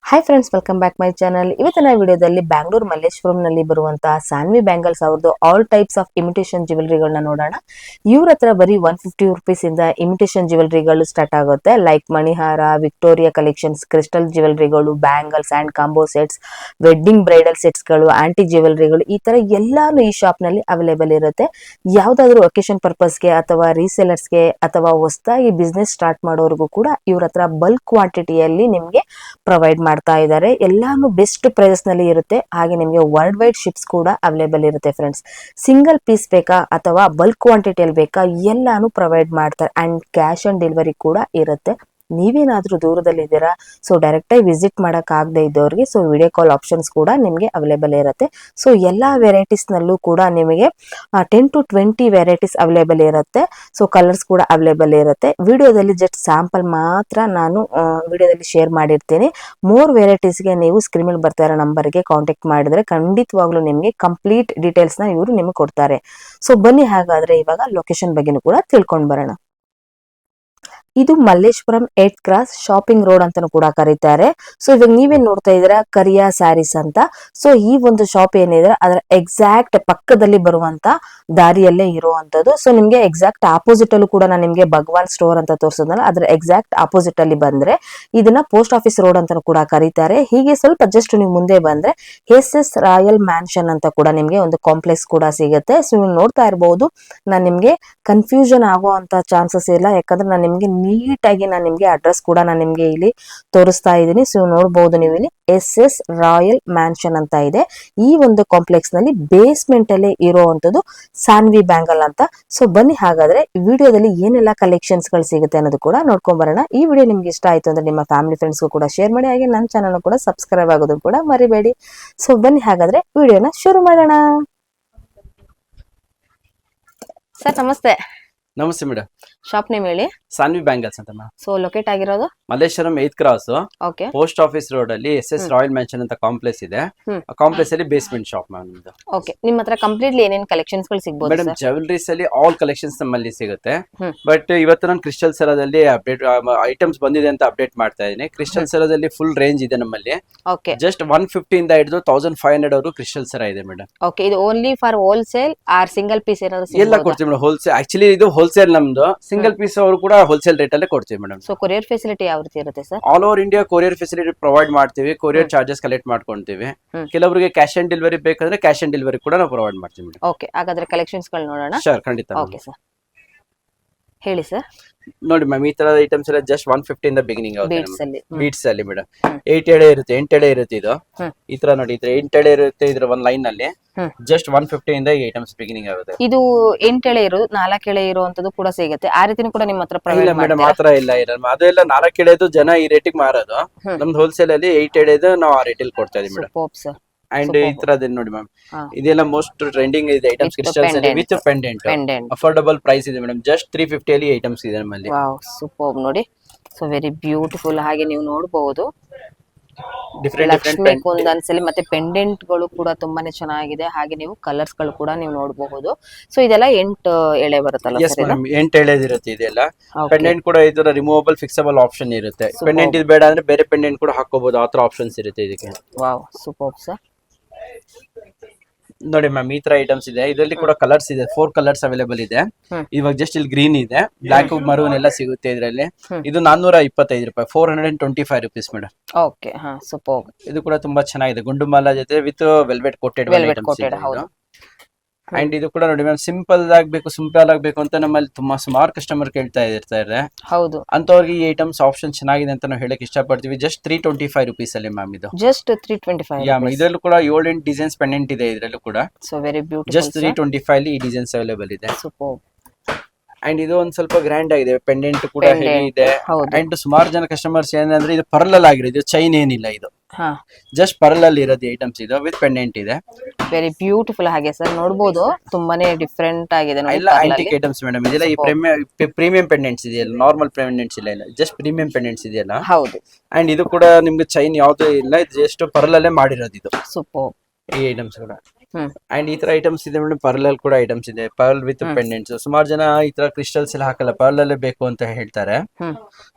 Hi friends, welcome back my channel. ಇವತ್ತಿನ ವಿಡಿಯೋದಲ್ಲಿ ಬ್ಯಾಂಗ್ಳೂರ್ ಮಲ್ಲೇಶ್ವರಂನಲ್ಲಿ ಬರುವಂತಹ ಸಾನ್ವಿ ಬ್ಯಾಂಗಲ್ಸ್ ಅವ್ರದ್ದು ಆಲ್ ಟೈಪ್ಸ್ ಆಫ್ ಇಮಿಟೇಷನ್ ಜ್ಯುವೆಲ್ರಿಗಳನ್ನ ನೋಡೋಣ. ಇವ್ರ ಹತ್ರ ಬರೀ 150 ರುಪೀಸ್ ಇಂದ ಇಮಿಟೇಷನ್ ಜ್ಯುವೆಲ್ರಿಗಳು ಸ್ಟಾರ್ಟ್ ಆಗುತ್ತೆ. ಲೈಕ್ ಮಣಿಹಾರ, ವಿಕ್ಟೋರಿಯಾ ಕಲೆಕ್ಷನ್ಸ್, ಕ್ರಿಸ್ಟಲ್ ಜ್ಯುವೆಲ್ರಿಗಳು, bangles and combo sets, wedding bridal ಸೆಟ್ಸ್ಗಳು, ಆಂಟಿ ಜ್ಯುವೆಲ್ರಿಗಳು, ಈ ತರ ಎಲ್ಲಾನು ಈ ಶಾಪ್ ನಲ್ಲಿ ಅವೈಲೇಬಲ್ ಇರುತ್ತೆ. ಯಾವ್ದಾದ್ರು ಒಕೇಶನ್ ಪರ್ಪಸ್ಗೆ ಅಥವಾ ರೀಸೇಲರ್ಸ್ಗೆ ಅಥವಾ ಹೊಸದಾಗಿ ಬಿಸ್ನೆಸ್ ಸ್ಟಾರ್ಟ್ ಮಾಡೋರ್ಗೂ ಕೂಡ ಇವ್ರ ಹತ್ರ ಬಲ್ಕ್ ಕ್ವಾಂಟಿಟಿಯಲ್ಲಿ ನಿಮ್ಗೆ ಪ್ರೊವೈಡ್ ಮಾಡ್ತಾ ಇದ್ದಾರೆ. ಎಲ್ಲಾನು ಬೆಸ್ಟ್ ಪ್ರೈಸ್ ನಲ್ಲಿ ಇರುತ್ತೆ. ಹಾಗೆ ನಿಮಗೆ ವರ್ಲ್ಡ್ ವೈಡ್ ಶಿಪ್ಸ್ ಕೂಡ ಅವೈಲೇಬಲ್ ಇರುತ್ತೆ ಫ್ರೆಂಡ್ಸ್. ಸಿಂಗಲ್ ಪೀಸ್ ಬೇಕಾ ಅಥವಾ ಬಲ್ಕ್ ಕ್ವಾಂಟಿಟಿಯಲ್ಲಿ ಬೇಕಾ, ಎಲ್ಲಾನು ಪ್ರೊವೈಡ್ ಮಾಡ್ತಾರೆ. ಅಂಡ್ ಕ್ಯಾಶ್ ಆನ್ ಡೆಲಿವರಿ ಕೂಡ ಇರುತ್ತೆ. ನೀವೇನಾದ್ರೂ ದೂರದಲ್ಲಿ ಇದ್ದೀರಾ, ಸೊ ಡೈರೆಕ್ಟ್ ಆಗಿ ವಿಸಿಟ್ ಮಾಡಕ್ ಆಗದೆ ಇದ್ದವ್ರಿಗೆ ಸೊ ವಿಡಿಯೋ ಕಾಲ್ ಆಪ್ಷನ್ಸ್ ಕೂಡ ನಿಮಗೆ ಅವೈಲೇಬಲ್ ಇರುತ್ತೆ. ಸೊ ಎಲ್ಲಾ ವೆರೈಟೀಸ್ ನಲ್ಲೂ ಕೂಡ ನಿಮಗೆ 10 to 20 ವೆರೈಟೀಸ್ ಅವೈಲೇಬಲ್ ಇರುತ್ತೆ. ಸೊ ಕಲರ್ಸ್ ಕೂಡ ಅವೈಲೇಬಲ್ ಇರುತ್ತೆ. ವಿಡಿಯೋದಲ್ಲಿ ಜಸ್ಟ್ ಸ್ಯಾಂಪಲ್ ಮಾತ್ರ ನಾನು ವಿಡಿಯೋದಲ್ಲಿ ಶೇರ್ ಮಾಡಿರ್ತೀನಿ. ಮೋರ್ ವೆರೈಟೀಸ್ಗೆ ನೀವು ಸ್ಕ್ರೀನ್ ಮೇಲೆ ಬರ್ತಾ ಇರೋ ನಂಬರ್ಗೆ ಕಾಂಟ್ಯಾಕ್ಟ್ ಮಾಡಿದ್ರೆ ಖಂಡಿತವಾಗ್ಲೂ ನಿಮಗೆ ಕಂಪ್ಲೀಟ್ ಡೀಟೇಲ್ಸ್ ನ ಇವರು ನಿಮಗೆ ಕೊಡ್ತಾರೆ. ಸೊ ಬನ್ನಿ, ಹಾಗಾದ್ರೆ ಇವಾಗ ಲೊಕೇಶನ್ ಬಗ್ಗೆನೂ ಕೂಡ ತಿಳ್ಕೊಂಡ್ ಬರೋಣ. ಇದು Malleshwaram 8th cross shopping road ಅಂತಾನು ಕೂಡ ಕರೀತಾರೆ. ಸೊ ಇವಾಗ ನೀವೇನ್ ನೋಡ್ತಾ ಇದ್ದೀರಾ, ಕರಿಯಾ ಸ್ಯಾರೀಸ್ ಅಂತ. ಸೊ ಈ ಒಂದು ಶಾಪ್ ಏನಿದೆ ಅದರ ಎಕ್ಸಾಕ್ಟ್ ಪಕ್ಕದಲ್ಲಿ ಬರುವಂತ ದಾರಿಯಲ್ಲೇ ಇರುವಂತದ್ದು. ಸೊ ನಿಮ್ಗೆ ಎಕ್ಸಾಕ್ಟ್ ಆಪೋಸಿಟ್ ಅಲ್ಲೂ ಕೂಡ ನಾನು ನಿಮ್ಗೆ ಭಗವಾನ್ ಸ್ಟೋರ್ ಅಂತ ತೋರಿಸೋದಲ್ಲ, ಅದ್ರ ಎಕ್ಸಾಕ್ಟ್ ಆಪೋಸಿಟ್ ಅಲ್ಲಿ ಬಂದ್ರೆ ಇದನ್ನ ಪೋಸ್ಟ್ ಆಫೀಸ್ ರೋಡ್ ಅಂತ ಕೂಡ ಕರೀತಾರೆ. ಹೀಗೆ ಸ್ವಲ್ಪ ಜಸ್ಟ್ ನೀವು ಮುಂದೆ ಬಂದ್ರೆ ಎಸ್ ರಾಯಲ್ ಮ್ಯಾನ್ಷನ್ ಅಂತ ಕೂಡ ನಿಮ್ಗೆ ಒಂದು ಕಾಂಪ್ಲೆಕ್ಸ್ ಕೂಡ ಸಿಗುತ್ತೆ. ಸೊ ನೀವು ನೋಡ್ತಾ ಇರಬಹುದು, ನಾನು ನಿಮ್ಗೆ ಕನ್ಫ್ಯೂಷನ್ ಆಗುವಂತ ಚಾನ್ಸಸ್ ಇಲ್ಲ, ಯಾಕಂದ್ರೆ ನಾನು ನಿಮ್ಗೆ ನೀಟ್ ಆಗಿ ನಾನು ನಿಮ್ಗೆ ಅಡ್ರೆಸ್ ಕೂಡ ನಾನು ನಿಮ್ಗೆ ಇಲ್ಲಿ ತೋರಿಸ್ತಾ ಇದ್ದೀನಿ. ಸೊ ನೋಡಬಹುದು ನೀವು ಇಲ್ಲಿ ಎಸ್ ರಾಯಲ್ ಮ್ಯಾನ್ಷನ್ ಅಂತ ಇದೆ. ಈ ಒಂದು ಕಾಂಪ್ಲೆಕ್ಸ್ ನಲ್ಲಿ ಬೇಸ್ಮೆಂಟ್ ಅಲ್ಲೇ ಇರುವಂತದ್ದು ಸಾನ್ವಿ ಬ್ಯಾಂಗಲ್ ಅಂತ. ಸೊ ಬನ್ನಿ, ಹಾಗಾದ್ರೆ ವಿಡಿಯೋದಲ್ಲಿ ಏನೆಲ್ಲ ಕಲೆಕ್ಷನ್ಸ್ ಗಳು ಸಿಗುತ್ತೆ ಅನ್ನೋದು ಕೂಡ ನೋಡ್ಕೊಂಡ್ ಬರೋಣ. ಈ ವಿಡಿಯೋ ನಿಮ್ಗೆ ಇಷ್ಟ ಆಯ್ತು ಅಂದ್ರೆ ನಿಮ್ಮ ಫ್ಯಾಮಿಲಿ ಫ್ರೆಂಡ್ಸ್ಗೂ ಕೂಡ ಶೇರ್ ಮಾಡಿ. ಹಾಗೆ ನನ್ನ ಚಾನಲ್ ಕೂಡ ಸಬ್ಸ್ಕ್ರೈಬ್ ಆಗೋದು ಕೂಡ ಮರಿಬೇಡಿ. ಸೊ ಬನ್ನಿ, ಹಾಗಾದ್ರೆ ವಿಡಿಯೋನ ಶುರು ಮಾಡೋಣ. ಸರ್ ನಮಸ್ತೆ. ನಮಸ್ತೆ ಮೇಡಮ್. ಶಾಪ್ ನೇಮ್ ಹೇಳಿ. ಸಾನ್ವಿ ಬ್ಯಾಂಗಲ್ಸ್ ಅಂತ ಮ್ಯಾಮ್. ಸೊ ಲೊಕೇಟ್ ಆಗಿರೋದು Malleshwaram 8th cross okay. Post office road ಅಲ್ಲಿ ಎಸ್ ರಾಯಲ್ ಮೆನ್ಷನ್ ಅಂತ ಕಾಂಪ್ಲೆಕ್ಸ್ ಇದೆ. ಆ ಕಾಂಪ್ಲೆಕ್ಸ್ ಅಲ್ಲಿ ಬೇಸ್ಮೆಂಟ್ ಶಾಪ್ ಮ್ಯಾಮ್ ನಿಮ್ದು. ಓಕೆ. ನಿಮ್ಮ ಹತ್ರ ಕಂಪ್ಲೀಟ್ಲಿ ಏನೇನ್ ಕಲೆಕ್ಷನ್ಸ್ ಗಳು ಸಿಗಬಹುದು ಮೇಡಮ್? ಜ್ಯುವೆಲರೀಸ್ ಅಲ್ಲಿ ಆಲ್ ಕಲೆಕ್ಷನ್ಸ್ ನಮ್ಮಲ್ಲಿ ಸಿಗುತ್ತೆ. ಬಟ್ ಇವತ್ತು ನಾನು ಕ್ರಿಸ್ಟಲ್ ಸರದಲ್ಲಿ ಅಪ್ಡೇಟ್ ಐಟಮ್ಸ್ ಬಂದಿದೆ ಅಂತ ಅಪ್ಡೇಟ್ ಮಾಡ್ತಾ ಇದ್ದೀನಿ. ಕ್ರಿಸ್ಟಲ್ ಸರದಲ್ಲಿ ಫುಲ್ ರೇಂಜ್ ಇದೆ ನಮ್ಮಲ್ಲಿ. ಓಕೆ. ಜಸ್ಟ್ 150 ಇಂದ ಹಿಡಿದು 1500 ವರೆಗೂ ಕ್ರಿಸ್ಟಲ್ ಸರ ಇದೆ ಮೇಡಮ್. ಓಕೆ. ಇದು only for wholesale or single piece ಏನಾದ್ರು ಎಲ್ಲ ಕೊಡ್ತೀವಿ ಮೇಡಮ್. ಹೋಲ್ಸೇಲ್ ಆಕ್ಚುಲಿ ಇದು ಹೋಲ್ಸೇಲ್ ನಮ್ದು. ಸಿಂಗಲ್ ಪೀಸ್ ಅವರು ಕೂಡ ಹೋಲ್ಸೇಲ್ ರೇಟ್ ಅಲ್ಲೇ ಕೊಡ್ತೀವಿ ಮೇಡಮ್. ಸೊ ಕೊರಿಯರ್ ಫೆಸಿಲಿಟಿ ಯಾವ ರೀತಿ ಇರುತ್ತೆ sir? All over India courier facility provide ಮಾಡ್ತೀವಿ. ಕೊರಿಯರ್ ಚಾರ್ಜಸ್ ಕಲೆಕ್ಟ್ ಮಾಡ್ಕೊಂತೀವಿ. ಕೆಲವರಿಗೆ ಕ್ಯಾಶ್ ಆನ್ ಡೆಲಿವರಿ ಬೇಕಂದ್ರೆ ಕ್ಯಾಶ್ ಆನ್ ಡೆಲಿವರಿ ಕೂಡ ನಾವು ಪ್ರೊವೈಡ್ ಮಾಡ್ತೀವಿ ಮೇಡಮ್. ಓಕೆ. ಹಾಗಾದ್ರೆ ಕಲೆಕ್ಷನ್ಸ್ ಗಳು ನೋಡೋಣ. ಶೋರ್, ಖಂಡಿತ. ಓಕೆ ಸರ್, ಹೇಳಿ ಸರ್. ನೋಡಿ ಮ್ಯಾಮ್, ಈ ತರದ ಐಟಮ್ಸ್ ಎಲ್ಲ ಜಸ್ಟ್ 150 ಇಂದ ಬಿಗಿನಿಂಗ್ ಆಗುತ್ತೆ. ಬೀಟ್ಸ್ ಅಲ್ಲಿ ಮೇಡಮ್ 8 ಎಳೆ ಇರುತ್ತೆ, 8 ಎಳೆ ಇರುತ್ತೆ. ಇದು ಈ ತರ ನೋಡಿ, ಇದ್ರ 8 ಎಳೆ ಇರುತ್ತೆ. ಇದ್ರ ಒಂದ್ ಲೈನ್ ಅಲ್ಲಿ ಜಸ್ಟ್ 150 ಇಂದ ಈ ಐಟಮ್ಸ್ ಬಿಗಿನಿಂಗ್ ಆಗುತ್ತೆ. ಇದು 8 ಎಳೆ ಇರೋದು, 4 ಎಳೆ ಇರುವಂತದ್ದು ಕೂಡ ಸಿಗುತ್ತೆ. ಆ ರೀತಿನೂ ಕೂಡ ನಿಮ್ಮ ಹತ್ರ ಪ್ರೊವೈಡ್ ಇಲ್ಲ ಮೇಡಮ್, ಆತರ ಇಲ್ಲ ಇರಲ್ಲ. ಅದೆಲ್ಲ 4 ಎಳೆದು ಜನ ಈ ರೇಟಿಗೆ ಮಾರೋದು. ನಮ್ದು ಹೋಲ್ಸೇಲ್ ಅಲ್ಲಿ 8 ಎಳೆದು ನಾವು ಆ ರೇಟಲ್ಲಿ ಕೊಡ್ತಾ ಇದೀವಿ ಮೇಡಮ್. ಅಂಡ್ ಈ ತರದ್ ನೋಡಿ ಮ್ಯಾಮ್, ಇದೆಲ್ಲ ಮೋಸ್ಟ್ ಟ್ರೆಂಡಿಂಗ್ ಇದೆ items. Crystals with pendant affordable price ಇದೆ ಮೇಡಮ್. ಜಸ್ಟ್ 350 ಅಲ್ಲಿ ಐಟಮ್ಸ್ ಇದೆ ನಮ್ಮಲ್ಲಿ. ವಾವ್, ಸೂಪರ್ ನೋಡಿ. So very beautiful. ಹಾಗೆ ನೀವು ನೋಡಬಹುದು ಲಕ್ಷ್ಮಿ ಕುಂದನ್ಸಲಿ ಮತ್ತೆ ಪೆಂಡೆಂಟ್ ಗಳು ಕೂಡ ತುಂಬಾನೇ ಚೆನ್ನಾಗಿದೆ. ಹಾಗೆ ನೀವು ಕಲರ್ಸ್ ಗಳು ಕೂಡ ನೀವು ನೋಡಬಹುದು. ಸೊ ಇದೆಲ್ಲ 8 ಎಳೆ ಬರುತ್ತಲ್ಲ ಸರ್? 8 ಎಳೆದ್ ಇರುತ್ತೆ ಇದೆಲ್ಲ. ಪೆಂಡೆಂಟ್ ಕೂಡ ಇದರ ರಿಮೂವಬಲ್ ಫಿಕ್ಸಬಲ್ ಆಪ್ಷನ್ ಇರುತ್ತೆ. ಪೆಂಡೆಂಟ್ ಇದು ಬೇಡ ಅಂದ್ರೆ ಬೇರೆ ಪೆಂಡೆಂಟ್ ಕೂಡ ಹಾಕೋಬಹುದು. ಆತರ ಆಪ್ಷನ್ಸ್ ಇರುತ್ತೆ ಇದಕ್ಕೆ. Wow, super sir. ನೋಡಿ ಮ್ಯಾಮ್, ಈ ತರ ಐಟಮ್ಸ್ ಇದೆ. ಇದರಲ್ಲಿ ಕೂಡ ಕಲರ್ಸ್ ಇದೆ. 4 ಕಲರ್ಸ್ ಅವೈಲೇಬಲ್ ಇದೆ. ಇವಾಗ ಜಸ್ಟ್ ಇಲ್ಲಿ ಗ್ರೀನ್ ಇದೆ, ಬ್ಲಾಕ್, ಮರೂನ್ ಎಲ್ಲ ಸಿಗುತ್ತೆ ಇದರಲ್ಲಿ. ಇದು 425 ರೂಪಾಯಿ, 425 ರುಪೀಸ್ ಮೇಡಮ್. ಓಕೆ. ಹಾ, ಸೂಪರ್. ಇದು ಕೂಡ ತುಂಬಾ ಚೆನ್ನಾಗಿದೆ. ಗುಂಡುಮಾಲ ಜೊತೆ with velvet coated items. And ಇದು ಕೂಡ ನೋಡಿ ಮ್ಯಾಮ್, ಸಿಂಪಲ್ ಆಗ್ಬೇಕು ಅಂತ ನಮ್ಮಲ್ಲಿ ಸುಮಾರು ಕಸ್ಟಮರ್ ಕೇಳ್ತಾ ಇರ್ತಾರೆ. ಹೌದು. ಅಂತವ್ರಿಗೆ ಈ ಐಟಮ್ಸ್ ಆಪ್ಷನ್ ಚೆನ್ನಾಗಿದೆ ಅಂತ ನಾವು ಹೇಳಕ್ ಇಷ್ಟಪಡ್ತೀವಿ. ಜಸ್ಟ್ 325 ರುಪೀಸ್ ಅಲ್ಲಿ ಮ್ಯಾಮ್ ಇದು. ಜಸ್ಟ್ 325. ಇದರಲ್ಲೂ ಕೂಡ 7-8 ಡಿಸೈನ್ಸ್ ಪೆಂಡೆಂಟ್ ಇದೆ ಇದರಲ್ಲೂ ಕೂಡ. So very beautiful. ಜಸ್ಟ್ 325 ಅಲ್ಲಿ ಈ ಡಿಸೈನ್ಸ್ ಅವೈಲೇಬಲ್ ಇದೆ. ಸೂಪರ್. ಅಂಡ್ ಇದು ಒಂದ್ ಸ್ವಲ್ಪ ಗ್ರ್ಯಾಂಡ್ ಆಗಿದೆ. ಪೆಂಡೆಂಟ್ ಕೂಡ ಹೆವಿ ಇದೆ. ಅಂಡ್ ಸುಮಾರು ಜನ ಕಸ್ಟಮರ್ಸ್ ಏನಂದ್ರೆ ಇದು ಪರ್ಲ್ ಆಗಿರೋದು, ಇದು ಚೈನ್ ಏನಿಲ್ಲ. ಇದು ಜಸ್ಟ್ ಪರ್ಲ್ ಅಲ್ಲಿ ಇರೋದು ಐಟಮ್ಸ್ ಇದು ವಿತ್ ಪೆಂಡೆಂಟ್ ಇದೆ. Very beautiful. ಹಾಗೆ ಸರ್ ನೋಡಬಹುದು, ತುಂಬಾನೇ ಡಿಫರೆಂಟ್ ಆಗಿದೆ. ಎಲ್ಲ ಆಂಟಿಕ್ ಐಟಮ್ಸ್ ಮೇಡಮ್. ಇದೆಲ್ಲ ಈ ಪ್ರೀಮಿಯಂ ಪೆಂಡೆಂಟ್ಸ್ ಇದೆಯಲ್ಲ, ನಾರ್ಮಲ್ ಪೆಂಡೆಂಟ್ಸ್ ಇಲ್ಲ. ಜಸ್ಟ್ ಪ್ರೀಮಿಯಂ ಪೆಂಡೆಂಟ್ಸ್ ಇದೆಯಲ್ಲ. ಹೌದು. ಅಂಡ್ ಇದು ಕೂಡ ನಿಮ್ಗೆ ಚೈನ್ ಯಾವ್ದು ಇಲ್ಲ, ಜಸ್ಟ್ ಪರ್ಲ್ ಅಲ್ಲೇ ಮಾಡಿರೋದು ಇದು. ಸೂಪರ್. ಈ ಐಟಮ್ಸ್ ಕೂಡ ಹ್ಮ್ ಅಂಡ್ ಈ ತರ ಐಟಮ್ಸ್ ಇದೆ ಮೇಡಮ್, ಪರ್ಲ್ ಅಲ್ಲಿ ಕೂಡ ಐಟಮ್ಸ್ ಇದೆ, ಪರ್ಲ್ ವಿತ್ ಪೆಂಡೆಂಟ್ಸ್. ಸುಮಾರು ಜನ ಈ ತರ ಕ್ರಿಸ್ಟಲ್ಸ್ ಎಲ್ಲ ಹಾಕಲ್ಲ, ಪರ್ಲ್ ಅಲ್ಲೇ ಬೇಕು ಅಂತ ಹೇಳ್ತಾರೆ. ಹ್ಮ್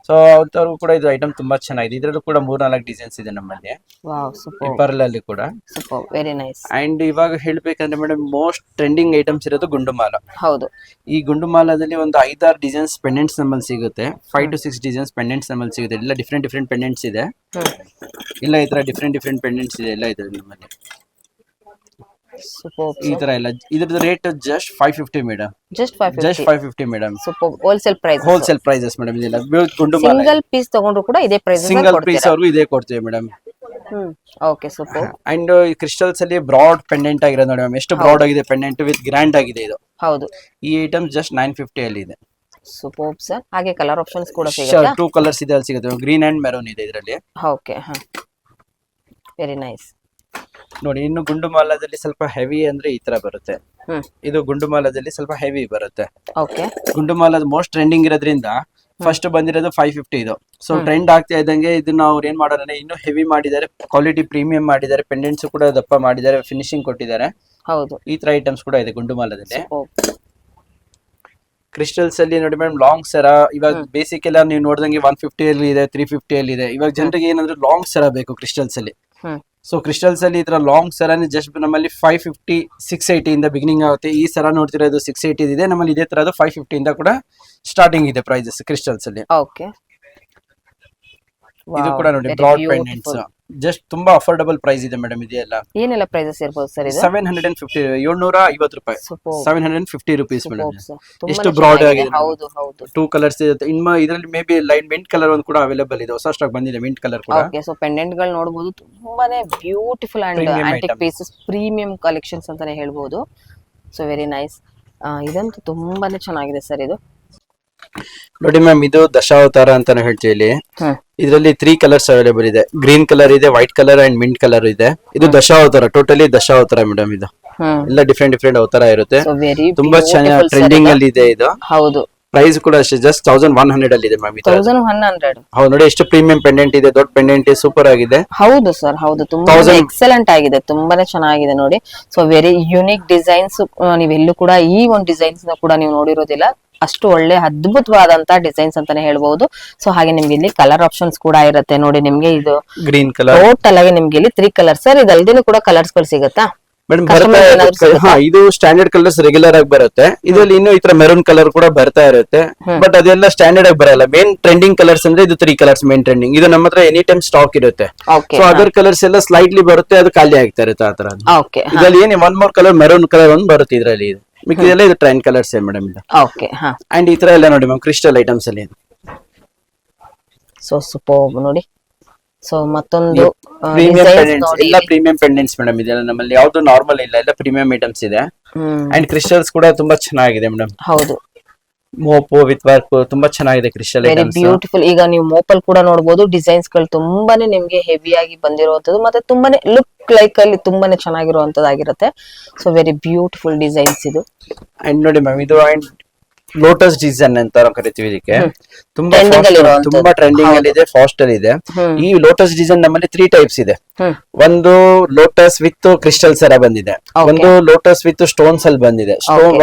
ಸೊ ಅಂತವ್ರು ಕೂಡ ಇದು ಐಟಮ್ ತುಂಬಾ ಚೆನ್ನಾಗಿದೆ. ಇದ್ರಲ್ಲೂ ಕೂಡ 3-4 ಡಿಸೈನ್ಸ್ ಇದೆ ನಮ್ಮಲ್ಲಿ ವಾವ್ ಈ ಸೂಪರ್ ಪರ್ಲ್ ಅಲ್ಲಿ ಕೂಡ. Super very nice. ಅಂಡ್ ಇವಾಗ ಹೇಳ್ಬೇಕಂದ್ರೆ ಮೇಡಮ್, ಮೋಸ್ಟ್ ಟ್ರೆಂಡಿಂಗ್ ಐಟಮ್ಸ್ ಇರೋದು ಗುಂಡುಮಾಲ. ಹೌದು ಈ ಗುಂಡುಮಾಲದಲ್ಲಿ ಒಂದು 5-6 ಡಿಸೈನ್ಸ್ ಪೆಂಡೆಂಟ್ಸ್ ನಮ್ಮಲ್ಲಿ ಸಿಗುತ್ತೆ. 5 to 6 ಡಿಸೈನ್ಸ್ ಪೆಂಡೆಂಟ್ಸ್ ನಮ್ಮಲ್ಲಿ ಸಿಗುತ್ತೆ. ಎಲ್ಲ ಡಿಫ್ರೆಂಟ್ ಪೆಂಡೆಂಟ್ಸ್ ಇದೆ. ಹ್ಮ್ ಇಲ್ಲ ಈ ತರ ಡಿಫ್ರೆಂಟ್ ಪೆಂಡೆಂಟ್ಸ್ ಇದೆ, ಎಲ್ಲ ಇದೆ ನಮ್ಮಲ್ಲಿ ಸೂಪರ್ ಈ ತರ ಎಲ್ಲ. ಇದ್ರದ್ದು rate just 550 madam, just just 550 madam. Super wholesale price. Wholesale prices madam ಇದೆಲ್ಲ. ಗುಂಡುಮಾಲ ಸಿಂಗಲ್ ಪೀಸ್ ತಗೊಂಡ್ರು ಕೂಡ ಇದೇ ಪ್ರೈಸ್ ಸಿಂಗಲ್ ಪೀಸ್ ಅವ್ರಿಗೂ ಇದೇ ಕೊಡ್ತೀವಿ ಮೇಡಮ್. Okay super. ಅಂಡ್ ಈ ಕ್ರಿಸ್ಟಲ್ಸ್ ಅಲ್ಲಿ ಬ್ರಾಡ್ ಪೆಂಡೆಂಟ್ ಆಗಿರೋದು ನೋಡಿ ಮ್ಯಾಮ್, ಎಷ್ಟು ಬ್ರಾಡ್ ಆಗಿದೆ ಪೆಂಡೆಂಟ್ ವಿತ್ ಗ್ರ್ಯಾಂಡ್ ಆಗಿದೆ ಇದು. ಹೌದು ಈ ಐಟಮ್ ಜಸ್ಟ್ 950 ಅಲ್ಲಿ ಇದೆ. Super sir. ಹಾಗೆ ಕಲರ್ ಆಪ್ಷನ್ಸ್ ಕೂಡ ಸಿಗುತ್ತಾ? 2 ಕಲರ್ಸ್ ಇದೆ, ಅಲ್ಲಿ ಸಿಗುತ್ತೆ. ಗ್ರೀನ್ ಅಂಡ್ ಮೆರೂನ್ ಇದೆ ಇದರಲ್ಲಿ. ಓಕೆ ಹಾ ವೆರಿ ನೈಸ್. ನೋಡಿ, ಇನ್ನು ಗುಂಡುಮಾಲದಲ್ಲಿ ಸ್ವಲ್ಪ ಹೆವಿ ಅಂದ್ರೆ ಈ ತರ ಬರುತ್ತೆ. ಹ್ಮ್ ಇದು ಗುಂಡುಮಾಲದಲ್ಲಿ ಸ್ವಲ್ಪ ಹೆವಿ ಬರುತ್ತೆ. ಓಕೆ ಗುಂಡುಮಾಲದ ಮೋಸ್ಟ್ ಟ್ರೆಂಡಿಂಗ್ ಇರೋದ್ರಿಂದ ಫಸ್ಟ್ ಬಂದಿರೋದು 550 ಇದು. ಸೊ ಟ್ರೆಂಡ್ ಆಗ್ತಾ ಇದ್ದಂಗೆ ಇದನ್ನ ಅವ್ರು ಏನ್ ಮಾಡೋಣ, ಇನ್ನು ಹೆವಿ ಮಾಡಿದ್ದಾರೆ, ಕ್ವಾಲಿಟಿ ಪ್ರೀಮಿಯಂ ಮಾಡಿದ್ದಾರೆ, ಪೆಂಡೆಂಟ್ಸ್ ಕೂಡ ದಪ್ಪ ಮಾಡಿದ್ದಾರೆ, ಫಿನಿಶಿಂಗ್ ಕೊಟ್ಟಿದ್ದಾರೆ. ಹೌದು ಈ ತರ ಐಟಮ್ಸ್ ಕೂಡ ಇದೆ ಗುಂಡುಮಾಲದಲ್ಲಿ. Superb. ಕ್ರಿಸ್ಟಲ್ಸ್ ಅಲ್ಲಿ ನೋಡಿ ಮೇಡಮ್, ಲಾಂಗ್ ಸರ ಇವಾಗ ಬೇಸಿಕ್ ಎಲ್ಲ ನೀವು ನೋಡ್ದಂಗೆ 150 ಅಲ್ಲಿ ಇದೆ, 350 ಅಲ್ಲಿ ಇದೆ. ಇವಾಗ ಜನರಿಗೆ ಏನಂದ್ರೆ ಲಾಂಗ್ ಸರ ಬೇಕು ಕ್ರಿಸ್ಟಲ್ಸ್ ಅಲ್ಲಿ. ಹ್ಮ್ ಸೊ ಕ್ರಿಸ್ಟಲ್ಸ್ ಅಲ್ಲಿ ಈ ತರ ಲಾಂಗ್ ಸರಾನೇ ಜಸ್ಟ್ ನಮ್ಮಲ್ಲಿ 550 680 ಇಂದ ಬಿಗಿನಿಂಗ್ ಆಗುತ್ತೆ. ಈ ಸರ ನೋಡ್ತಿರೋದು 680 ಇದೆ ನಮ್ಮಲ್ಲಿ. ಇದೇ ತರದ್ದು 550 ಇಂದ ಕೂಡ ಸ್ಟಾರ್ಟಿಂಗ್ ಇದೆ ಪ್ರೈಸಸ್ ಕ್ರಿಸ್ಟಲ್ಸ್ ಅಲ್ಲಿ. ಓಕೆ ಇದು ಕೂಡ ನೋಡಿ ಬ್ರಾಡ್ ಪೆಂಡೆಂಟ್ಸ್, ಜಸ್ಟ್ ತುಂಬಾ ಅಫೋರ್ಡಬಲ್ ಪ್ರೈಸ್ ಇದೆ ಮೇಡಮ್. ಇದೆಲ್ಲ ಏನೆಲ್ಲ ಪ್ರೈಸಸ್ ಇರಬಹುದು ಸರ್ ಇದು? 750 750 ರೂಪಾಯಿ, Superb. 750 rupees madam. Superb, sir. ತುಂಬಾನೇ ಎಷ್ಟು ಬ್ರಾಡ್ ಚೆನ್ನಾಗಿದೆ. ಆಗಿದೆ. ಹೌದು ಹೌದು 2 ಕಲರ್ಸ್ ಇರುತ್ತೆ. ಇನ್ನು ಇದರಲ್ಲಿ may be light mint colour ಒಂದು ಕೂಡ ಅವೈಲೇಬಲ್ ಇದೆ, ಹೊಸ ಸ್ಟಾಕ್ ಬಂದಿದೆ ಮಿಂಟ್ ಕಲರ್ ಕೂಡ. ಓಕೆ ಸೊ ಪೆಂಡೆಂಟ್ ಗಳು ನೋಡಬಹುದು, ತುಂಬಾನೇ beautiful and Premium antique item. Pieces, premium collections ಅಂತಾನೆ ಹೇಳ್ಬೋದು. So very nice. ಇದಂತೂ ತುಂಬಾನೇ ಚೆನ್ನಾಗಿದೆ ಸರ್ ಇದು. ನೋಡಿ ಮ್ಯಾಮ್, ಇದು ದಶಾವತಾರ ಅಂತಾನೆ ಹೇಳ್ತೀವಿ ಇಲ್ಲಿ. ಇದರಲ್ಲಿ 3 ಕಲರ್ಸ್ ಅವೈಲೇಬಲ್ ಇದೆ. ಗ್ರೀನ್ ಕಲರ್ ಇದೆ, white colour and mint colour ಇದೆ. ಇದು ದಶಾವತಾರ, ಟೋಟಲಿ ದಶಾವತಾರ ಮೇಡಮ್. ಇದು ಎಲ್ಲ ಡಿಫ್ರೆಂಟ್ ಅವತಾರ ಇರುತ್ತೆ. ಸೊ ವೆರಿ ತುಂಬಾ ಚೆನ್ನಾಗಿ ಟ್ರೆಂಡಿಂಗ್ ಅಲ್ಲಿ ಇದೆ ಇದು. ಹೌದು ಪ್ರೈಸ್ ಕೂಡ ಅಷ್ಟೇ, ಜಸ್ಟ್ 1100 ಅಲ್ಲಿ ಇದೆ ಮ್ಯಾಮ್. 1100. ಹೌದು ನೋಡಿ, ಎಷ್ಟು ಪ್ರೀಮಿಯಂ ಪೆಂಡೆಂಟ್ ಇದೆ, ದೊಡ್ಡ ಪೆಂಡೆಂಟ್ ಸೂಪರ್ ಆಗಿದೆ. ಹೌದು ಸರ್ ಹೌದು, ತುಂಬಾ ಎಕ್ಸಲೆಂಟ್ ಆಗಿದೆ, ತುಂಬಾನೇ ಚೆನ್ನಾಗಿದೆ ನೋಡಿ. So very unique designs. ನೀವೆಲ್ಲೂ ಕೂಡ ಈ ಒಂದು ಡಿಸೈನ್ಸ್ ಕೂಡ ನೀವು ನೋಡಿರೋದಿಲ್ಲ, ಅಷ್ಟು ಒಳ್ಳೆ ಅದ್ಭುತವಾದಂತಹ ಡಿಸೈನ್ಸ್ ಅಂತಾನೆ ಹೇಳ್ಬಹುದು. ಸೊ ಹಾಗೆ ನಿಮ್ಗೆ ಇಲ್ಲಿ ಕಲರ್ ಆಪ್ಷನ್ಸ್ ಕೂಡ ಇರುತ್ತೆ ನೋಡಿ. ನಿಮ್ಗೆ ಇದು ಗ್ರೀನ್ ಕಲರ್ ಟೋಟಲ್ ಆಗಿ ನಿಮ್ಗೆ ಇಲ್ಲಿ 3 ಕಲರ್ ಸರ್. ಇದಲ್ದೇನು ಕೂಡ ಕಲರ್ಸ್ ಗಳು ಸಿಗುತ್ತಾ ಮೇಡಮ್? ಇದು ಸ್ಟ್ಯಾಂಡರ್ಡ್ ಕಲರ್ಸ್ ರೆಗ್ಯುಲರ್ ಆಗಿ ಬರುತ್ತೆ. ಇದರಲ್ಲಿ ಇನ್ನು ಈ ತರ ಮೆರೂನ್ ಕಲರ್ ಕೂಡ ಬರ್ತಾ ಇರುತ್ತೆ, ಬಟ್ ಅದೆಲ್ಲ ಸ್ಟ್ಯಾಂಡರ್ಡ್ ಆಗಿ ಬರಲ್ಲ. ಮೇನ್ ಟ್ರೆಂಡಿಂಗ್ ಕಲರ್ಸ್ ಅಂದ್ರೆ ಇದು 3 ಕಲರ್ಸ್ ಮೇನ್ ಟ್ರೆಂಡಿಂಗ್. ಇದು ನಮ್ಮ ಹತ್ರ ಎನಿ ಟೈಮ್ ಸ್ಟಾಕ್ ಇರುತ್ತೆ. ಸೊ ಅದರ್ ಕಲರ್ಸ್ ಎಲ್ಲ ಸ್ಲೈಟ್ಲಿ ಬರುತ್ತೆ, ಅದು ಖಾಲಿ ಆಗ್ತಾ ಇರುತ್ತೆ ಆ ತರ. ಇದರಲ್ಲಿ ಏನ್ 1 more ಕಲರ್ ಮೆರೂನ್ ಕಲರ್ ಒಂದು ಬರುತ್ತೆ ಇದರಲ್ಲಿ. ಮಿಕ್ಕಿದೆಲ್ಲ ಇದು ಟ್ರೆಂಡ್ ಕಲರ್ಸ್ ಮೇಡಮ್ ಇದು. ಓಕೆ ಹಾ. ಅಂಡ್ ಈ ತರ ಎಲ್ಲ ನೋಡಿ ಮ್ಯಾಮ್ ಕ್ರಿಸ್ಟಲ್ ಐಟಮ್ಸ್ ಅಲ್ಲಿ. ಸೊ ಸೂಪರ್ ನೋಡಿ. ಸೊ ಮತ್ತೊಂದು ಪ್ರೀಮಿಯಂ ಪೆಂಡೆಂಟ್ಸ್, ಎಲ್ಲ ಪ್ರೀಮಿಯಂ ಪೆಂಡೆಂಟ್ಸ್ ಮೇಡಮ್. ಇದೆಲ್ಲ ನಮ್ಮಲ್ಲಿ ಯಾವ್ದು ನಾರ್ಮಲ್ ಇಲ್ಲ, ಎಲ್ಲ ಪ್ರೀಮಿಯಂ ಐಟಮ್ಸ್ ಇದೆ. ಅಂಡ್ ಕ್ರಿಸ್ಟಲ್ಸ್ ಕೂಡ ತುಂಬಾ ಚೆನ್ನಾಗಿದೆ ಮೇಡಮ್. ಹೌದು ಮೋಪೋ ವಿತ್ ವರ್ಕ್ ತುಂಬಾ ಚೆನ್ನಾಗಿದೆ ಕ್ರಿಸ್ಟಲ್ ವೆರಿ ಐಟಮ್ಸ್. ಬ್ಯೂಟಿಫುಲ್. ಈಗ ನೀವು ಮೋಪಲ್ ಕೂಡ ನೋಡಬಹುದು, ಡಿಸೈನ್ಸ್ ಗಳು ತುಂಬಾನೇ ನಿಮ್ಗೆ ಹೆವಿ ಆಗಿ ಬಂದಿರುವಂತದ್ದು, ಮತ್ತೆ ತುಂಬಾನೇ ಲುಕ್ ಲೈಕ್ ಅಲ್ಲಿ ತುಂಬಾನೇ ಚೆನ್ನಾಗಿರುವಂತದ್ದಾಗಿರುತ್ತೆ. ಸೊ ವೆರಿ ಬ್ಯೂಟಿಫುಲ್ ಡಿಸೈನ್ಸ್ ಇದು. ಅಂಡ್ ನೋಡಿ ಮ್ಯಾಮ್, ಇದು ಅಂಡ್ ಲೋಟಸ್ ಡಿಸೈನ್ ಅಂತ ನಾವು ಕರಿತೀವಿ ಇದಕ್ಕೆ. ತುಂಬಾ ಟ್ರೆಂಡಿಂಗ್ ಅಲ್ಲಿ ಇದೆ, ಫಾಸ್ಟ್ ಅಲ್ಲಿ ಇದೆ. ಈ ಲೋಟಸ್ ಡಿಸೈನ್ ನಮ್ಮಲ್ಲಿ 3 ಟೈಪ್ಸ್ ಇದೆ. ಒಂದು ಲೋಟಸ್ ವಿತ್ ಕ್ರಿಸ್ಟಲ್ ಸರ ಬಂದಿದೆ, ಒಂದು ಲೋಟಸ್ ವಿತ್ ಸ್ಟೋನ್ಸ್ ಅಲ್ಲಿ ಬಂದಿದೆ,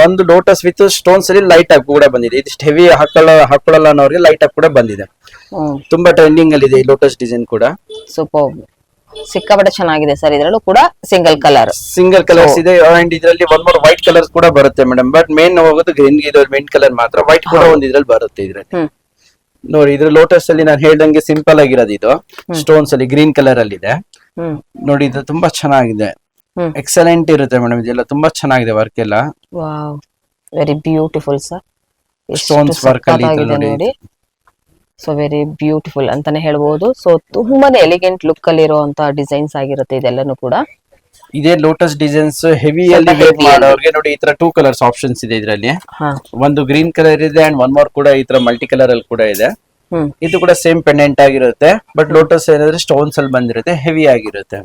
ಒಂದು ಲೋಟಸ್ ವಿತ್ ಸ್ಟೋನ್ಸ್ ಅಲ್ಲಿ ಲೈಟ್ ಆಗಿ ಕೂಡ ಬಂದಿದೆ. ಇದಿಷ್ಟು ಹೆವಿ ಹಾಕೊಳ್ಳಲ್ಲ ಅನ್ನೋರಿಗೆ ಲೈಟ್ ಆಗಿ ಕೂಡ ಬಂದಿದೆ. ತುಂಬಾ ಟ್ರೆಂಡಿಂಗ್ ಅಲ್ಲಿ ಇದೆ ಈ ಲೋಟಸ್ ಡಿಸೈನ್ ಕೂಡ. ಸೂಪರ್, ಸಿಕ್ಕಾಪಟ್ಟೆ ಚೆನ್ನಾಗಿದೆ ಸರ್. ಇದರಲ್ಲೂ ಕೂಡ ಸಿಂಗಲ್ ಕಲರ್ಸ್ ಇದೆ. ಅಂಡ್ ಇದರಲ್ಲಿ 1 more ವೈಟ್ ಕಲರ್ಸ್ ಕೂಡ ಬರುತ್ತೆ ಮೇಡಮ್. ಬಟ್ ಮೇನ್ ಹೋಗೋದು ಗ್ರೀನ್, ಇದು ಮೆಂಟ್ ಕಲರ್ ಮಾತ್ರ. ವೈಟ್ ಕೂಡ ಒಂದು ಇದ್ರಲ್ಲಿ ಬರುತ್ತೆ ಇದ್ರಲ್ಲಿ. ನೋಡಿ, ಇದ್ರ ಲೋಟಸ್ ಅಲ್ಲಿ ನಾನು ಹೇಳ್ದಂಗೆ ಸಿಂಪಲ್ ಆಗಿರೋದು ಇದು. ಸ್ಟೋನ್ಸ್ ಅಲ್ಲಿ ಗ್ರೀನ್ ಕಲರ್ ಅಲ್ಲಿ ಇದೆ ನೋಡಿ. ಇದು ತುಂಬಾ ಚೆನ್ನಾಗಿದೆ, ಎಕ್ಸಲೆಂಟ್ ಇರುತ್ತೆ ಮೇಡಮ್. ಇದೆಲ್ಲ ತುಂಬಾ ಚೆನ್ನಾಗಿದೆ ವರ್ಕ್ ಎಲ್ಲ. Wow very beautiful sir. Stones work ಅಲ್ಲಿ ನೋಡಿ. ಸೊ ವೆರಿ ಬ್ಯೂಟಿಫುಲ್ ಅಂತಾನೆ ಹೇಳ್ಬಹುದು. ಸೊ ತುಂಬಾನೇ ಎಲಿಗೆಂಟ್ ಲುಕ್ ಅಲ್ಲಿ ಇರುವಂತಹ ಡಿಸೈನ್ಸ್ ಆಗಿರುತ್ತೆ ಇದೆಲ್ಲನೂ ಕೂಡ. ಇದೇ ಲೋಟಸ್ ಡಿಸೈನ್ಸ್ ಹೆವಿಯಲ್ಲಿ ವೇರ್ ಮಾಡೋರ್ಗೆ ನೋಡಿ, ಈ ತರ 2 ಕಲರ್ಸ್ ಆಪ್ಷನ್ಸ್ ಇದೆ ಇದರಲ್ಲಿ. ಒಂದು ಗ್ರೀನ್ ಕಲರ್ ಇದೆ ಅಂಡ್ 1 more ಕೂಡ ಈ ತರ ಮಲ್ಟಿ ಕಲರ್ ಅಲ್ಲಿ ಕೂಡ ಇದೆ. ಇದು ಕೂಡ ಸೇಮ್ ಪೆಂಡೆಂಟ್ ಆಗಿರುತ್ತೆ, ಬಟ್ ಲೋಟಸ್ ಏನಾದ್ರೆ ಸ್ಟೋನ್ಸ್ ಅಲ್ಲಿ ಬಂದಿರುತ್ತೆ, ಹೆವಿ ಆಗಿರುತ್ತೆ.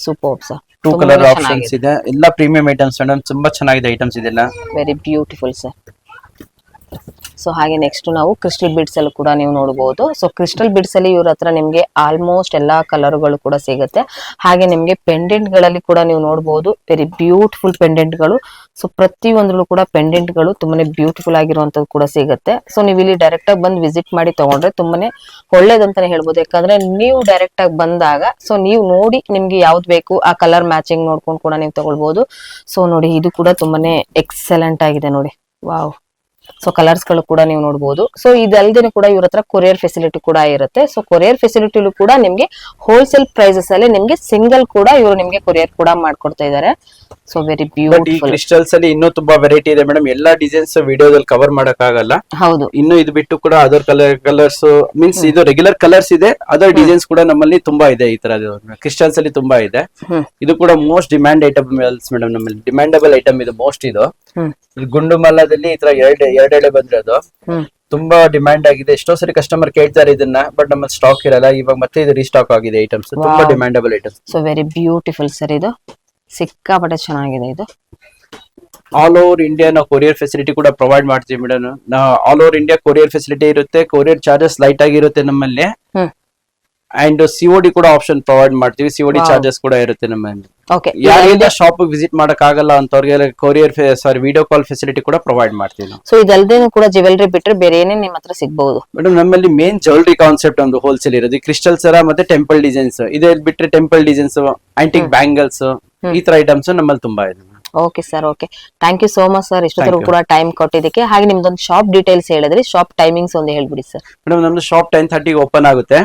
Super sir. 2 ಕಲರ್ ಆಪ್ಷನ್ಸ್ ಇದೆ. ಎಲ್ಲ ಪ್ರೀಮಿಯಂ ಐಟಮ್ಸ್ ಮೇಡಮ್, ತುಂಬಾ ಚೆನ್ನಾಗಿದೆ ಐಟಮ್ಸ್ ಇದೆಲ್ಲ. Very beautiful sir. ಸೊ ಹಾಗೆ ನೆಕ್ಸ್ಟ್ ನಾವು ಕ್ರಿಸ್ಟಲ್ ಬಿಡ್ಸ್ ಅಲ್ಲಿ ಕೂಡ ನೀವು ನೋಡಬಹುದು. ಸೊ ಕ್ರಿಸ್ಟಲ್ ಬಿಡ್ಸ್ ಅಲ್ಲಿ ಇವ್ರ ಹತ್ರ ನಿಮ್ಗೆ ಆಲ್ಮೋಸ್ಟ್ ಎಲ್ಲಾ ಕಲರ್ಗಳು ಕೂಡ ಸಿಗುತ್ತೆ. ಹಾಗೆ ನಿಮ್ಗೆ ಪೆಂಡೆಂಟ್ ಗಳಲ್ಲಿ ಕೂಡ ನೀವು ನೋಡಬಹುದು, ವೆರಿ ಬ್ಯೂಟಿಫುಲ್ ಪೆಂಡೆಂಟ್ ಗಳು. ಸೊ ಪ್ರತಿ ಒಂದ್ರಲ್ಲೂ ಕೂಡ ಪೆಂಡೆಂಟ್ ಗಳು ತುಂಬಾನೇ ಬ್ಯೂಟಿಫುಲ್ ಆಗಿರುವಂತದ್ದು ಕೂಡ ಸಿಗುತ್ತೆ. ಸೊ ನೀವು ಇಲ್ಲಿ ಡೈರೆಕ್ಟ್ ಆಗಿ ಬಂದು ವಿಸಿಟ್ ಮಾಡಿ ತಗೊಂಡ್ರೆ ತುಂಬಾನೇ ಒಳ್ಳೇದಂತಾನೆ ಹೇಳ್ಬೋದು. ಯಾಕಂದ್ರೆ ನೀವು ಡೈರೆಕ್ಟ್ ಆಗಿ ಬಂದಾಗ ಸೊ ನೀವು ನೋಡಿ ನಿಮ್ಗೆ ಯಾವ್ದು ಬೇಕು ಆ ಕಲರ್ ಮ್ಯಾಚಿಂಗ್ ನೋಡ್ಕೊಂಡು ಕೂಡ ನೀವು ತಗೊಳ್ಬಹುದು. ಸೊ ನೋಡಿ ಇದು ಕೂಡ ತುಂಬಾನೇ ಎಕ್ಸಲೆಂಟ್ ಆಗಿದೆ ನೋಡಿ, ವಾವ್. ಸೊ ಕಲರ್ಸ್ ಗಳು ಕೂಡ ನೀವು ನೋಡಬಹುದು. ಸೊ ಇದಲ್ದೇನೆ ಕೂಡ ಇವ್ರ ಹತ್ರ ಕೊರಿಯರ್ ಫೆಸಿಲಿಟಿ ಕೂಡ ಇರುತ್ತೆ. ಸೊ ಕೊರಿಯರ್ ಫೆಸಿಲಿಟಿಲೂ ಕೂಡ ನಿಮ್ಗೆ ಹೋಲ್ಸೇಲ್ ಪ್ರೈಸಸ್ ಅಲ್ಲಿ ನಿಮ್ಗೆ ಸಿಂಗಲ್ ಕೂಡ ಇವರು ನಿಮ್ಗೆ ಕೊರಿಯರ್ ಕೂಡ ಮಾಡ್ಕೊಡ್ತಾ ಇದ್ದಾರೆ. ಸೊ ವೆರಿ ಬಟ್ ಈ ಬ್ಯೂಟಿಫುಲ್. ಕ್ರಿಸ್ಟಲ್ಸ್ ಅಲ್ಲಿ ಇನ್ನೂ ತುಂಬಾ ವೆರೈಟಿ ಇದೆ ಮೇಡಮ್. ಎಲ್ಲಾ ಡಿಸೈನ್ಸ್ ವಿಡಿಯೋದಲ್ಲಿ ಕವರ್ ಮಾಡಕ್ ಆಗಲ್ಲ. ಹೌದು, ಇನ್ನು ಇದು ಬಿಟ್ಟು ಕೂಡ ಅದರ್ ಕಲರ್ಸ್ ಮೀನ್ಸ್ ಇದು ರೆಗ್ಯುಲರ್ ಕಲರ್ಸ್ ಇದೆ, ಅದರ್ ಡಿಸೈನ್ಸ್ ಕೂಡ ನಮ್ಮಲ್ಲಿ ತುಂಬಾ ಇದೆ. ಈ ತರ ಕ್ರಿಸ್ಟಲ್ಸ್ ಅಲ್ಲಿ ತುಂಬಾ ಇದೆ. ಇದು ಕೂಡ ಮೋಸ್ಟ್ ಡಿಮ್ಯಾಂಡ್ ಐಟಮ್ ಮೇಡಮ್, ನಮ್ಮಲ್ಲಿ ಡಿಮ್ಯಾಂಡಬಲ್ ಐಟಮ್ ಇದು ಮೋಸ್ಟ್. ಇದು ಗುಂಡು ಮಲ್ಲದಲ್ಲಿ ಈ ತರ ಎರಡೆಳೆ ಬಂದ್ರೆ ಅದು ತುಂಬಾ ಡಿಮ್ಯಾಂಡ್ ಆಗಿದೆ. ಎಷ್ಟೋ ಸರಿ ಕಸ್ಟಮರ್ ಕೇಳ್ತಾರೆ ಇದನ್ನ, ಬಟ್ ನಮ್ಮಲ್ಲಿ ಸ್ಟಾಕ್ ಇರಲ್ಲ. ಇವಾಗ ಮತ್ತೆ ಇದು ರೀಸ್ಟಾಕ್ ಆಗಿದೆ ಐಟಮ್ಸ್, ತುಂಬಾ demandable items. So very beautiful sir, ಇದು ಸಿಕ್ಕಾಪಟ್ಟೆ ಚೆನ್ನಾಗಿದೆ. ಇದು ಆಲ್ ಓವರ್ ಇಂಡಿಯಾ ನಾವು ಕೊರಿಯರ್ ಫೆಸಿಲಿಟಿ ಕೂಡ ಪ್ರೊವೈಡ್ ಮಾಡ್ತೀವಿ madam. All over India courier facility ಇರುತ್ತೆ. ಕೊರಿಯರ್ ಚಾರ್ಜಸ್ ಲೈಟ್ ಆಗಿರುತ್ತೆ ನಮ್ಮಲ್ಲಿ. ಅಂಡ್ ಸಿಒಡಿ ಕೂಡ ಆಪ್ಷನ್ ಪ್ರೊವೈಡ್ ಮಾಡ್ತೀವಿ. ಸಿಒಡಿ ಚಾರ್ಜಸ್ ಕೂಡ ಇರುತ್ತೆ ನಮ್ಮಲ್ಲಿ. ಯಾರಿಂದ ಶಾಪ್ ವಿಸಿಟ್ ಮಾಡಕ್ ಆಗಲ್ಲ ಅಂತವ್ರಿಗೆ ಕೊರಿಯರ್ ವಿಡಿಯೋ ಕಾಲ್ ಫೆಸಿಲಿಟಿ ಕೂಡ ಪ್ರೊವೈಡ್ ಮಾಡ್ತೀವಿ ನಾವು. ಸೊ ಇದಲ್ದೇನು ಕೂಡ ಜ್ಯುವೆಲರಿ ಬಿಟ್ರೆ ಬೇರೆ ಏನೇನ್ ನಿಮ್ ಹತ್ರ ಸಿಗಬಹುದು ಮೇಡಮ್? ನಮ್ಮಲ್ಲಿ ಮೇನ್ ಜ್ಯುವೆಲರಿ ಕಾನ್ಸೆಪ್ಟ್ ಒಂದು ಹೋಲ್ಸೇಲ್ ಇರೋದು ಕ್ರಿಸ್ಟಲ್ಸ್ ಮತ್ತೆ ಟೆಂಪಲ್ ಡಿಸೈನ್ಸ್. ಇದೇ ಬಿಟ್ರೆ ಟೆಂಪಲ್ ಡಿಸೈನ್ಸ್, ಆಂಟಿಕ್ ಬ್ಯಾಂಗಲ್ಸ್, ಈ ತರ ಐಟಮ್ಸ್ ನಮ್ಮಲ್ಲಿ ತುಂಬಾ ಇದೆ. Okay sir, okay, thank you so much sir. ಇಷ್ಟೊತ್ತರೂ ಕೂಡ ಟೈಮ್ ಕೊಟ್ಟಿದ್ದಕ್ಕೆ. ಹಾಗೆ ನಿಮ್ದೊಂದು ಶಾಪ್ ಡೀಟೇಲ್ಸ್ ಹೇಳಿದ್ರಿ, ಶಾಪ್ ಟೈಮಿಂಗ್ಸ್ ಒಂದು ಹೇಳ್ಬಿಡಿ ಸರ್. ಮೇಡಮ್ ನಮ್ದು ಶಾಪ್ 10:30 ಓಪನ್ ಆಗುತ್ತೆ,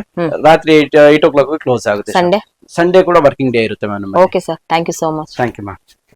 ರಾತ್ರಿ 8 o'clock ಕ್ಲೋಸ್ ಆಗುತ್ತೆ. ಸಂಡೇ ಸಂಡೇ ಕೂಡ ವರ್ಕಿಂಗ್ ಡೇ ಇರುತ್ತೆ madam. Okay sir, thank you so much. Thank you ma'am.